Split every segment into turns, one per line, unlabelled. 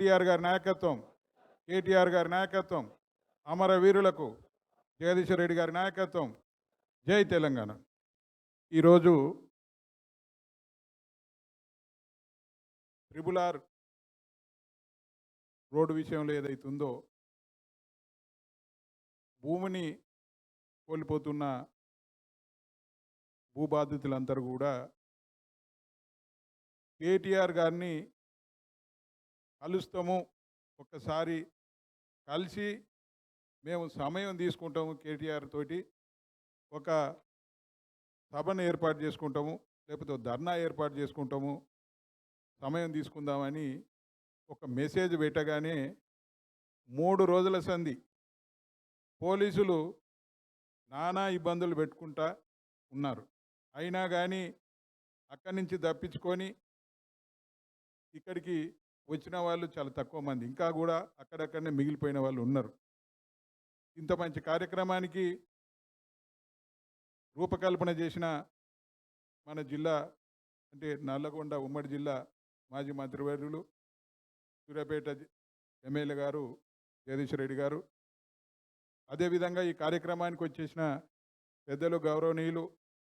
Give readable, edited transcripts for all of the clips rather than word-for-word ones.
కేటీఆర్ గారి నాయకత్వం, కేటీఆర్ గారి నాయకత్వం, అమరవీరులకు జగదీశ్వర్ రెడ్డి గారి నాయకత్వం. జై తెలంగాణ. ఈరోజు ట్రిబుల్ ఆర్ రోడ్డు విషయంలో ఏదైతుందో భూమిని కోల్పోతున్న భూబాధితులందరూ కూడా కేటీఆర్ గారిని కలుస్తాము, ఒక్కసారి కలిసి మేము సమయం తీసుకుంటాము, కేటీఆర్ తోటి ఒక సభను ఏర్పాటు చేసుకుంటాము, లేకపోతే ధర్నా ఏర్పాటు చేసుకుంటాము, సమయం తీసుకుందామని ఒక మెసేజ్ పెట్టగానే 3 రోజుల సంధి పోలీసులు నానా ఇబ్బందులు పెట్టుకుంటా ఉన్నారు. అయినా కానీ అక్కడి నుంచి తప్పించుకొని ఇక్కడికి వచ్చిన వాళ్ళు చాలా తక్కువ మంది, ఇంకా కూడా అక్కడక్కడనే మిగిలిపోయిన వాళ్ళు ఉన్నారు. ఇంత మంచి కార్యక్రమానికి రూపకల్పన చేసిన మన జిల్లా అంటే నల్లగొండ ఉమ్మడి జిల్లా మాజీ మంత్రివర్యులు సూర్యాపేట ఎమ్మెల్యే గారు జగదీశ్వర్ రెడ్డి గారు, అదేవిధంగా ఈ కార్యక్రమానికి వచ్చేసిన పెద్దలు గౌరవనీయులు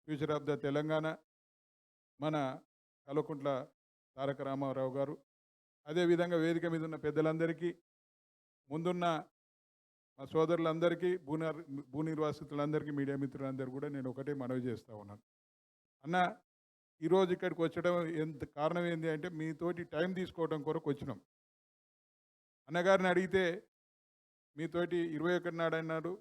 ఫ్యూచర్ ఆఫ్ ద తెలంగాణ మన కల్వకుంట్ల తారక రామారావు గారు, అదేవిధంగా వేదిక మీద ఉన్న పెద్దలందరికీ, ముందున్న మా సోదరులందరికీ, భూ నిర్వాసితులందరికీ, మీడియా మిత్రులందరూ కూడా నేను ఒకటే మనవి చేస్తూ ఉన్నాను. అన్న, ఈరోజు ఇక్కడికి వచ్చడం ఎంత కారణం ఏంటి అంటే మీతోటి టైం తీసుకోవడం కొరకు వచ్చినాం. అన్నగారిని అడిగితే మీతోటి 21 నాడు అన్నాడు,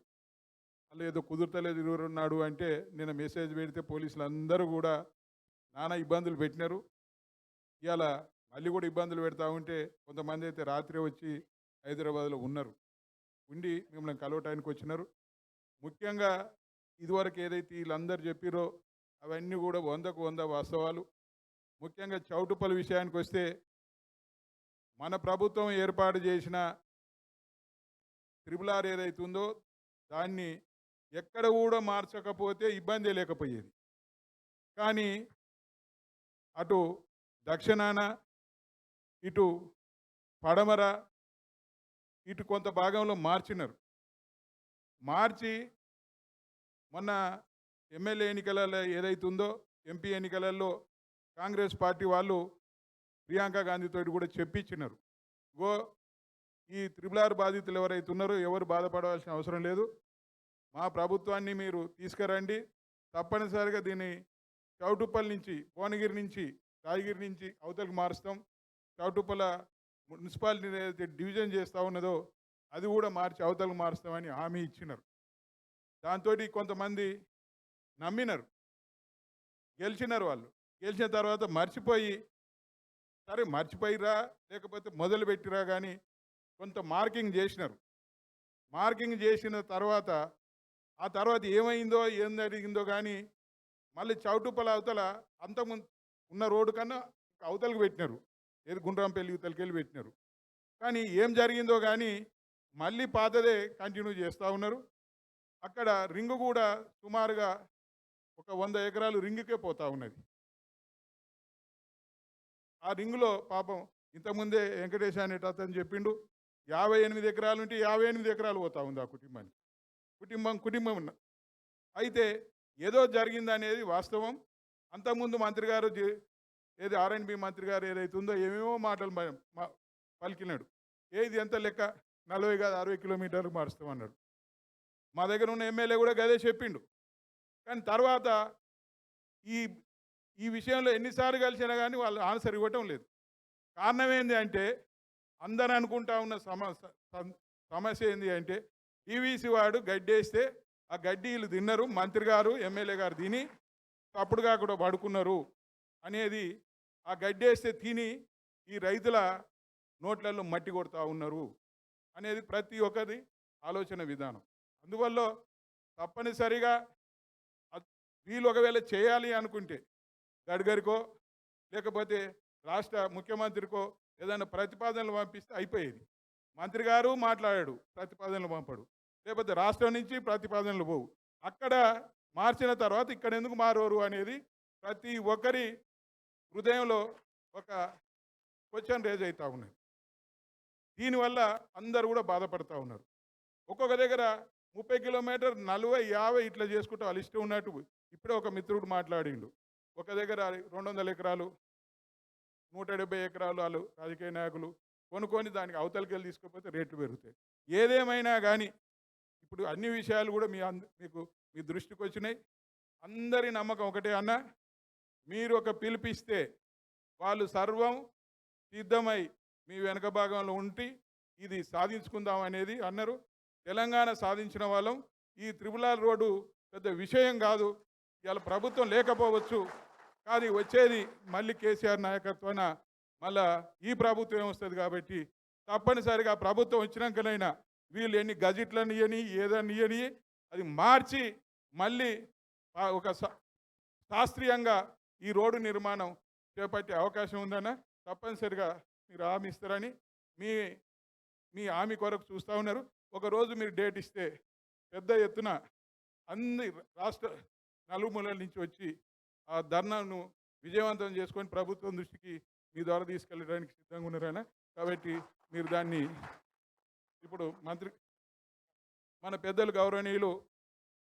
అలా ఏదో కుదురుతలేదు 22 నాడు అంటే నేను మెసేజ్ పెడితే పోలీసులు అందరూ కూడా నానా ఇబ్బందులు పెట్టినారు. ఇవాళ మళ్ళీ కూడా ఇబ్బందులు పెడతా ఉంటే కొంతమంది అయితే రాత్రి వచ్చి హైదరాబాద్లో ఉన్నారు, ఉండి మిమ్మల్ని కలవటానికి వచ్చినారు. ముఖ్యంగా ఇదివరకు ఏదైతే వీళ్ళందరూ చెప్పిరో అవన్నీ కూడా 100కు 100 వాస్తవాలు. ముఖ్యంగా చౌటుప్పల్ విషయానికి వస్తే మన ప్రభుత్వం ఏర్పాటు చేసిన ట్రిబుల్ ఆర్ ఏదైతే ఉందో దాన్ని ఎక్కడ కూడా మార్చకపోతే ఇబ్బంది లేకపోయేది. కానీ అటు దక్షిణాన, ఇటు పడమర, ఇటు కొంత భాగంలో మార్చినారు. మార్చి మొన్న ఎమ్మెల్యే ఎన్నికలలో ఏదైతే ఉందో ఎంపీ ఎన్నికలలో కాంగ్రెస్ పార్టీ వాళ్ళు ప్రియాంక గాంధీతో కూడా చెప్పించినారు, గో ఈ ట్రిబుల్ ఆర్ బాధితులు ఎవరైతే ఉన్నారో ఎవరు బాధపడవలసిన అవసరం లేదు, మా ప్రభుత్వాన్ని మీరు తీసుకురండి, తప్పనిసరిగా దీన్ని చౌటుప్పల్ నుంచి, భువనగిరి నుంచి, రాయగిరి నుంచి అవతలకు మారుస్తాం, చౌటుప్పల మున్సిపాలిటీ ఏదైతే డివిజన్ చేస్తూ ఉన్నదో అది కూడా మార్చి అవతలకు మారుస్తామని హామీ ఇచ్చినారు. దాంతో కొంతమంది నమ్మినారు, గెలిచినారు. వాళ్ళు గెలిచిన తర్వాత మర్చిపోయి, సరే మర్చిపోయిరా లేకపోతే మొదలు పెట్టిరా కానీ కొంత మార్కింగ్ చేసినారు. మార్కింగ్ చేసిన తర్వాత ఆ తర్వాత ఏమైందో ఏం జరిగిందో కానీ మళ్ళీ చౌటుప్పల అవతల అంతకుముందు ఉన్న రోడ్డు కన్నా అవతలకు పెట్టినారు, ఏది గుండ్రాంపల్లి యువతలకెళ్ళి పెట్టినారు. కానీ ఏం జరిగిందో కానీ మళ్ళీ పాతదే కంటిన్యూ చేస్తూ ఉన్నారు. అక్కడ రింగు కూడా సుమారుగా ఒక 100 ఎకరాలు రింగుకే పోతూ ఉన్నది. ఆ రింగులో పాపం ఇంతకుముందే వెంకటేశ్ అనేట అతను చెప్పిండు 58 ఎకరాలు ఉంటే 58 ఎకరాలు పోతూ ఉంది ఆ కుటుంబానికి. కుటుంబం ఉన్న అయితే ఏదో జరిగిందనేది వాస్తవం. అంతకుముందు మంత్రి గారు ఏది R&B మంత్రి గారు ఏదైతే ఉందో ఏమేమో మాటలు పలికినాడు. ఏది ఎంత లెక్క 40 కాదు 60 కిలోమీటర్లు మారుస్తామన్నాడు. మా దగ్గర ఉన్న ఎమ్మెల్యే కూడా గదే చెప్పిండు. కానీ తర్వాత ఈ ఈ విషయంలో ఎన్నిసార్లు కలిసినా కానీ వాళ్ళు ఆన్సర్ ఇవ్వటం లేదు. కారణం ఏంటి అంటే అందరూ అనుకుంటా ఉన్న సమస్య ఏంటి అంటే పీవీసీ వాడు గడ్డేస్తే ఆ గడ్డి వీళ్ళు తిన్నారు, మంత్రి గారు ఎమ్మెల్యే గారు తిని తప్పుడుగా కూడా పడుకున్నారు అనేది, ఆ గడ్డేస్తే తిని ఈ రైతుల నోట్లలో మట్టి కొడుతూ ఉన్నారు అనేది ప్రతి ఒక్కరి ఆలోచన విధానం. అందువల్ల తప్పనిసరిగా వీళ్ళు ఒకవేళ చేయాలి అనుకుంటే గడ్కరీకో లేకపోతే రాష్ట్ర ముఖ్యమంత్రికో ఏదైనా ప్రతిపాదనలు పంపిస్తే అయిపోయేది. మంత్రి గారు మాట్లాడాడు, ప్రతిపాదనలు పంపడు, లేకపోతే రాష్ట్రం నుంచి ప్రతిపాదనలు పోవు. అక్కడ మార్చిన తర్వాత ఇక్కడ ఎందుకు మారోరు అనేది ప్రతి ఒక్కరి హృదయంలో ఒక క్వశ్చన్ రేజ్ అవుతూ ఉన్నది. దీనివల్ల అందరూ కూడా బాధపడతా ఉన్నారు. ఒక్కొక్క దగ్గర 30 కిలోమీటర్ 40, 50 ఇట్లా చేసుకుంటూ వాళ్ళ ఇష్టం ఉన్నట్టు. ఇప్పుడే ఒక మిత్రుడు మాట్లాడిండు. ఒక దగ్గర 200 ఎకరాలు, 170 ఎకరాలు వాళ్ళు రాజకీయ నాయకులు కొనుక్కొని దానికి అవతలకెళ్ళి తీసుకపోతే రేట్లు పెరుగుతాయి. ఏదేమైనా కానీ ఇప్పుడు అన్ని విషయాలు కూడా మీకు మీ దృష్టికి వచ్చినాయి. అందరి నమ్మకం ఒకటే అన్న, మీరు ఒక పిలిపిస్తే వాళ్ళు సర్వం సిద్ధమై మీ వెనక భాగంలో ఉండి ఇది సాధించుకుందాం అనేది అన్నారు. తెలంగాణ సాధించిన వాళ్ళం. ఈ త్రిపుల్ రోడ్డు పెద్ద విషయం కాదు. ఇవాళ ప్రభుత్వం లేకపోవచ్చు, కానీ వచ్చేది మళ్ళీ కేసీఆర్ నాయకత్వాన మళ్ళా ఈ ప్రభుత్వం వస్తుంది. కాబట్టి తప్పనిసరిగా ప్రభుత్వం వచ్చినాకనైనా వీళ్ళు ఎన్ని గజెట్లను ఇయ్యని ఏదైనా ఇయ్యని అది మార్చి మళ్ళీ ఒక శాస్త్రీయంగా ఈ రోడ్డు నిర్మాణం చేపట్టే అవకాశం ఉందన్న. తప్పనిసరిగా మీరు హామీ ఇస్తారని మీ హామీ కొరకు చూస్తూ ఉన్నారు. ఒకరోజు మీరు డేట్ ఇస్తే పెద్ద ఎత్తున అన్ని రాష్ట్ర నలుమూలల నుంచి వచ్చి ఆ ధర్నాను విజయవంతం చేసుకొని ప్రభుత్వం దృష్టికి మీ ద్వారా తీసుకెళ్ళడానికి సిద్ధంగా ఉన్నారన్న. కాబట్టి మీరు దాన్ని ఇప్పుడు మన పెద్దలు గౌరవనీయులు